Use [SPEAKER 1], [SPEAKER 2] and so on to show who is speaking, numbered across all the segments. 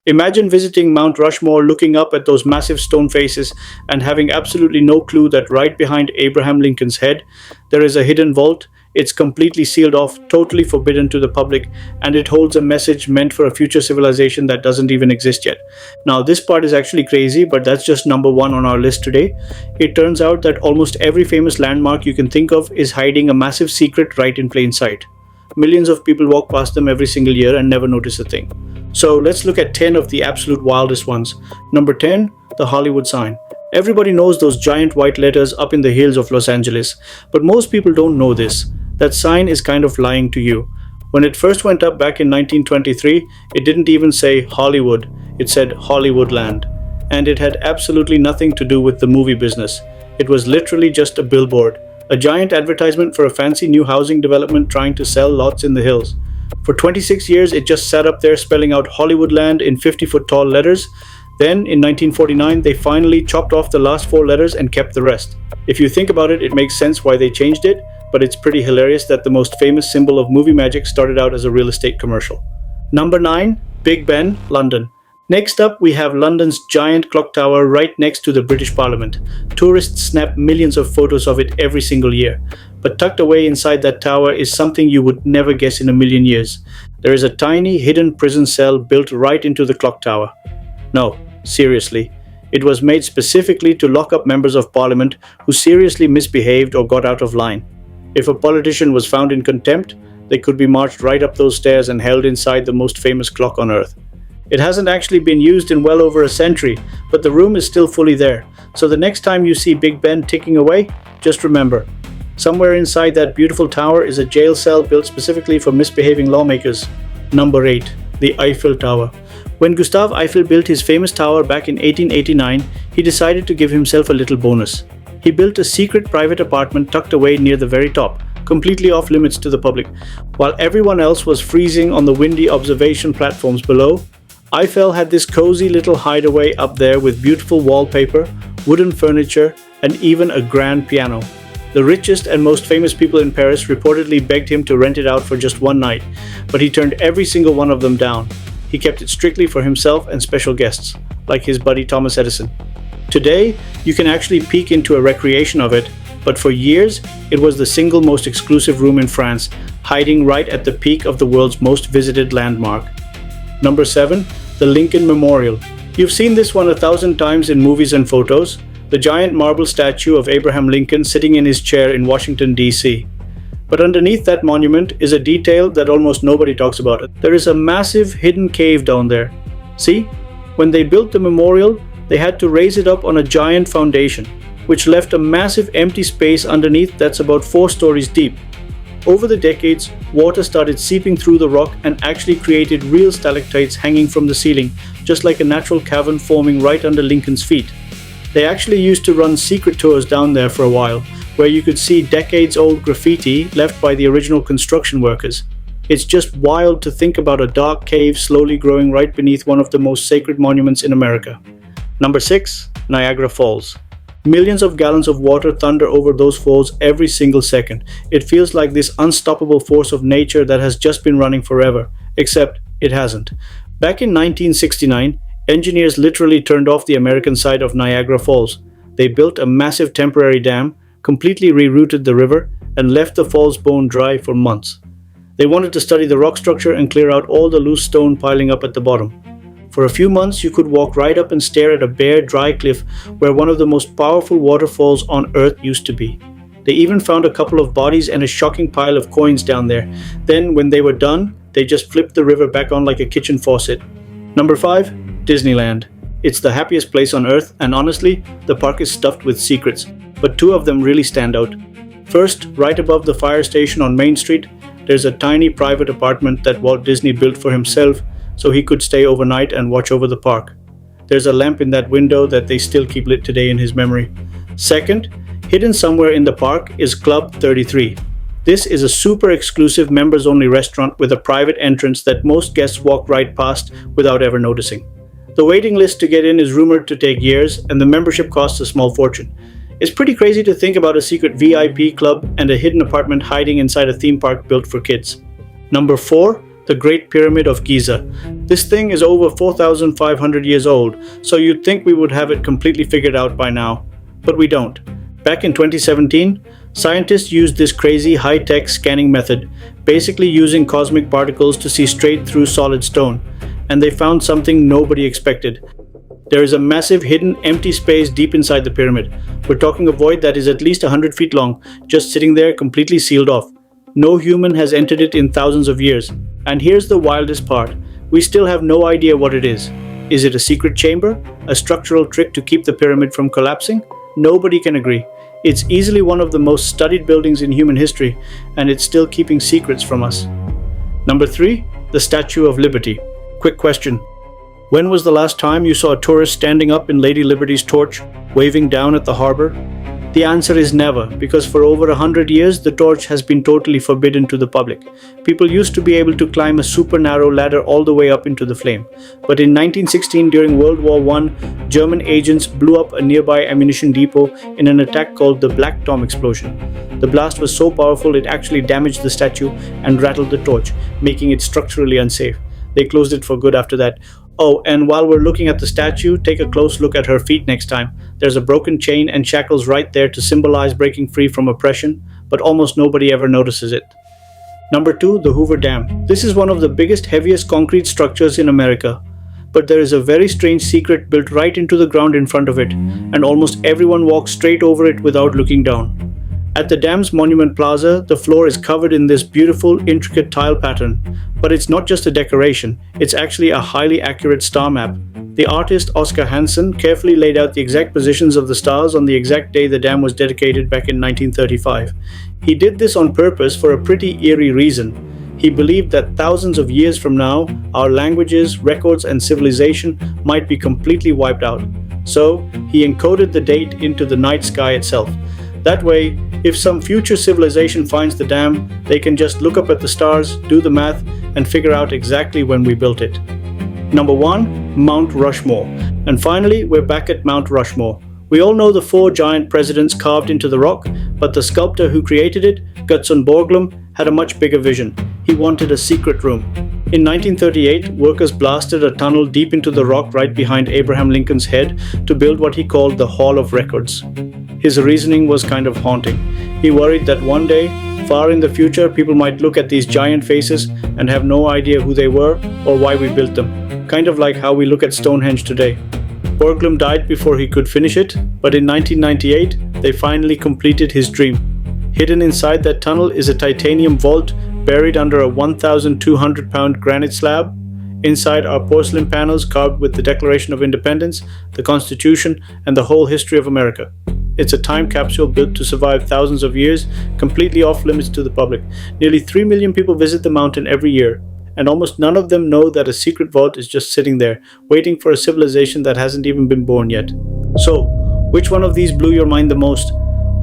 [SPEAKER 1] Imagine visiting Mount Rushmore, looking up at those massive stone faces and having absolutely no clue that right behind Abraham Lincoln's head, there is a hidden vault. It's completely sealed off, totally forbidden to the public, and it holds a message meant for a future civilization that doesn't even exist yet. Now, this part is actually crazy, but that's just number one on our list today. It turns out that almost every famous landmark you can think of is hiding a massive secret right in plain sight. Millions of people walk past them every single year and never notice a thing. So let's look at 10 of the absolute wildest ones. Number 10, the Hollywood sign. Everybody knows those giant white letters up in the hills of Los Angeles, but most people don't know this. That sign is kind of lying to you. When it first went up back in 1923, it didn't even say Hollywood, it said Hollywoodland. And it had absolutely nothing to do with the movie business. It was literally just a billboard, a giant advertisement for a fancy new housing development trying to sell lots in the hills. For 26 years, it just sat up there spelling out Hollywoodland in 50-foot tall letters. Then, in 1949, they finally chopped off the last 4 letters and kept the rest. If you think about it, it makes sense why they changed it, but it's pretty hilarious that the most famous symbol of movie magic started out as a real estate commercial. Number 9, Big Ben, London. Next up, we have London's giant clock tower right next to the British Parliament. Tourists snap millions of photos of it every single year. But tucked away inside that tower is something you would never guess in a million years. There is a tiny hidden prison cell built right into the clock tower. No, seriously. It was made specifically to lock up members of Parliament who seriously misbehaved or got out of line. If a politician was found in contempt, they could be marched right up those stairs and held inside the most famous clock on earth. It hasn't actually been used in well over a century, but the room is still fully there. So the next time you see Big Ben ticking away, just remember, somewhere inside that beautiful tower is a jail cell built specifically for misbehaving lawmakers. Number 8, the Eiffel Tower. When Gustave Eiffel built his famous tower back in 1889, he decided to give himself a little bonus. He built a secret private apartment tucked away near the very top, completely off limits to the public. While everyone else was freezing on the windy observation platforms below, Eiffel had this cozy little hideaway up there with beautiful wallpaper, wooden furniture, and even a grand piano. The richest and most famous people in Paris reportedly begged him to rent it out for just one night, but he turned every single one of them down. He kept it strictly for himself and special guests, like his buddy Thomas Edison. Today, you can actually peek into a recreation of it, but for years, it was the single most exclusive room in France, hiding right at the peak of the world's most visited landmark. Number 7, the Lincoln Memorial. You've seen this one 1,000 times in movies and photos, the giant marble statue of Abraham Lincoln sitting in his chair in Washington, D.C. But underneath that monument is a detail that almost nobody talks about. There is a massive hidden cave down there. See? When they built the memorial, they had to raise it up on a giant foundation, which left a massive empty space underneath that's about 4 stories deep. Over the decades, water started seeping through the rock and actually created real stalactites hanging from the ceiling, just like a natural cavern forming right under Lincoln's feet. They actually used to run secret tours down there for a while, where you could see decades-old graffiti left by the original construction workers. It's just wild to think about a dark cave slowly growing right beneath one of the most sacred monuments in America. Number 6, Niagara Falls. Millions of gallons of water thunder over those falls every single second. It feels like this unstoppable force of nature that has just been running forever, except it hasn't. Back in 1969, engineers literally turned off the American side of Niagara Falls. They built a massive temporary dam, completely rerouted the river, and left the falls bone dry for months. They wanted to study the rock structure and clear out all the loose stone piling up at the bottom. For a few months, you could walk right up and stare at a bare, dry cliff where one of the most powerful waterfalls on Earth used to be. They even found a couple of bodies and a shocking pile of coins down there. Then, when they were done, they just flipped the river back on like a kitchen faucet. Number 5, Disneyland. It's the happiest place on Earth, and honestly, the park is stuffed with secrets, but 2 of them really stand out. First, right above the fire station on Main Street, there's a tiny private apartment that Walt Disney built for himself so he could stay overnight and watch over the park. There's a lamp in that window that they still keep lit today in his memory. Second, hidden somewhere in the park is Club 33. This is a super exclusive members-only restaurant with a private entrance that most guests walk right past without ever noticing. The waiting list to get in is rumored to take years, and the membership costs a small fortune. It's pretty crazy to think about a secret VIP club and a hidden apartment hiding inside a theme park built for kids. Number 4, the Great Pyramid of Giza. This thing is over 4,500 years old, so you'd think we would have it completely figured out by now. But we don't. Back in 2017, scientists used this crazy high-tech scanning method, basically using cosmic particles to see straight through solid stone, and they found something nobody expected. There is a massive hidden empty space deep inside the pyramid. We're talking a void that is at least 100 feet long, just sitting there completely sealed off. No human has entered it in thousands of years. And here's the wildest part. We still have no idea what it is. Is it a secret chamber? A structural trick to keep the pyramid from collapsing? Nobody can agree. It's easily one of the most studied buildings in human history, and it's still keeping secrets from us. Number 3, the Statue of Liberty. Quick question. When was the last time you saw a tourist standing up in Lady Liberty's torch, waving down at the harbor? The answer is never, because for over 100 years, the torch has been totally forbidden to the public. People used to be able to climb a super narrow ladder all the way up into the flame. But in 1916, during World War I, German agents blew up a nearby ammunition depot in an attack called the Black Tom explosion. The blast was so powerful it actually damaged the statue and rattled the torch, making it structurally unsafe. They closed it for good after that. Oh, and while we're looking at the statue, take a close look at her feet next time. There's a broken chain and shackles right there to symbolize breaking free from oppression, but almost nobody ever notices it. Number 2, the Hoover Dam. This is one of the biggest, heaviest concrete structures in America. But there is a very strange secret built right into the ground in front of it, and almost everyone walks straight over it without looking down. At the dam's Monument Plaza, the floor is covered in this beautiful, intricate tile pattern. But it's not just a decoration, it's actually a highly accurate star map. The artist Oscar Hansen carefully laid out the exact positions of the stars on the exact day the dam was dedicated back in 1935. He did this on purpose for a pretty eerie reason. He believed that thousands of years from now, our languages, records, and civilization might be completely wiped out. So, he encoded the date into the night sky itself. That way, if some future civilization finds the dam, they can just look up at the stars, do the math, and figure out exactly when we built it. Number 1, Mount Rushmore. And finally, we're back at Mount Rushmore. We all know the 4 giant presidents carved into the rock, but the sculptor who created it, Gutzon Borglum, had a much bigger vision. He wanted a secret room. In 1938, workers blasted a tunnel deep into the rock right behind Abraham Lincoln's head to build what he called the Hall of Records. His reasoning was kind of haunting. He worried that one day, far in the future, people might look at these giant faces and have no idea who they were or why we built them. Kind of like how we look at Stonehenge today. Borglum died before he could finish it, but in 1998, they finally completed his dream. Hidden inside that tunnel is a titanium vault buried under a 1,200-pound granite slab. Inside are porcelain panels carved with the Declaration of Independence, the Constitution, and the whole history of America. It's a time capsule built to survive thousands of years, completely off limits to the public. Nearly 3 million people visit the mountain every year, and almost none of them know that a secret vault is just sitting there, waiting for a civilization that hasn't even been born yet. So, which one of these blew your mind the most?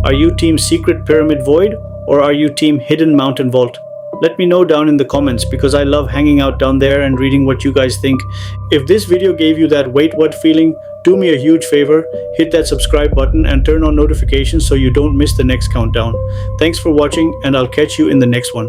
[SPEAKER 1] Are you team Secret Pyramid Void, or are you team Hidden Mountain Vault? Let me know down in the comments, because I love hanging out down there and reading what you guys think. If this video gave you that wait what feeling, do me a huge favor, hit that subscribe button and turn on notifications so you don't miss the next countdown. Thanks for watching, and I'll catch you in the next one.